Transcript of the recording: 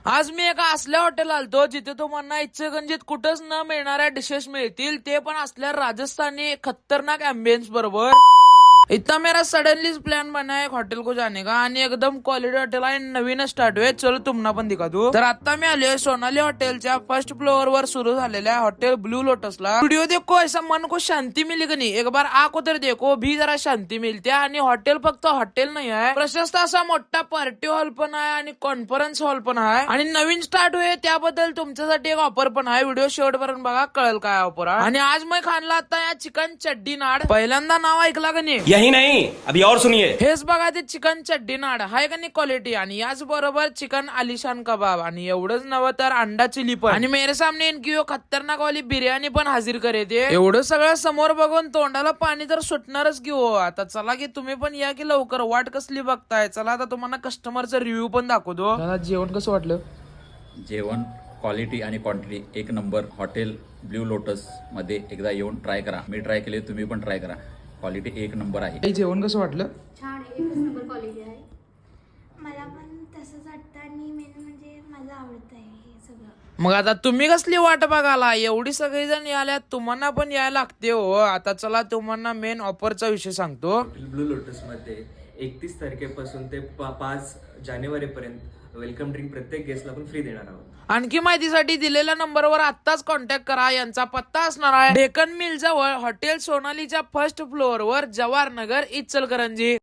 आज मी एका असल्या हॉटेल आलतो जिथे तुम्हाला इचलकरंजीत कुठंच न मिळणाऱ्या डिशेस मिळतील, ते पण असल्या राजस्थानी खतरनाक एम्बियन्स बरोबर। इतना मेरा सडनली प्लान बना है हॉटेल को जाने का आणि एकदम क्वालिटी हॉटेल आहे, नवीन स्टार्ट हुए। चलो तुम्हाला पण दिखा दो। तर आता मी आलोय सोनाली हॉटेलच्या फर्स्ट फ्लोअर वर सुरू झालेल्या हॉटेल ब्लू लोटसला। व्हिडिओ देखो ऐसा मन को शांति मिलेगी नहीं, एक बार आको तर देखो भी जरा शांती मिळते। आणि हॉटेल फक्त हॉटेल नाही आहे, प्रशस्त असा मोठा पार्टी हॉल पण आहे आणि कॉन्फरन्स हॉल पण आहे आणि नवीन स्टार्ट हुए त्याबद्दल तुमच्यासाठी एक ऑफर पण आहे। व्हिडिओ शेवटपर्यंत बघा, कळेल काय ऑफर आहे। आणि आज मी खाणला आता या चिकन चड्डी नाड, पहिल्यांदा नाव ऐकला का नाही? यही नहीं, अभी और सुनिए। हेच बघा ते चिकन चड्डी नाड हाय का नाही क्वालिटी, आणि याच बरोबर चिकन आलिशान कबाब, आणि एवढंच नव्हे तर अंडा चिली पण, आणि मेरे सामने इनकी खतरनाक वाली बिर्याणी पण हाजीर करे ते। एवढं सगळं समोर बघून तोंडाला पाणी तर सुटणारच की हो। आता चला की तुम्ही पण या की लवकर, वाट कसली बघताय? चला आता तुम्हाला कस्टमरचा रिव्ह्यू पण दाखवतो। जेवण कसं वाटलं? जेवण क्वालिटी आणि क्वांटिटी एक नंबर। हॉटेल ब्ल्यू लोटस मध्ये एकदा येऊन ट्राय करा। मी ट्राय केले, तुम्ही पण ट्राय करा। क्वालिटी एक नंबर आहे। जेवण कसं वाटलं? छान आहे, एकच नंबर क्वालिटी आहे। मला पण तसंच वाटतं आणि मेन म्हणजे माझं आवडतं आहे हे सगळं। मग आता तुम्ही कसली वाट बघाला? एवढी सगळीजण याल्यात, तुम्हाला पण यायला लागते हो। आता चला तुम्हाला मेन ऑफरचा विषय सांगतो। ब्लू लोटस मध्ये 31 तारखेपासून ते 5 जानेवारीपर्यंत वेलकम ड्रिंक प्रत्येक गेस्टला पण फ्री देणार आहोत। आणखी माहितीसाठी दिलेल्या नंबरवर आत्ताच कॉन्टॅक्ट करा। यांचा पत्ता असणार आहे डेक्कन मिल जवळ, हॉटेल सोनालीच्या फर्स्ट फ्लोअर वर, जवाहर नगर, इचलकरंजी।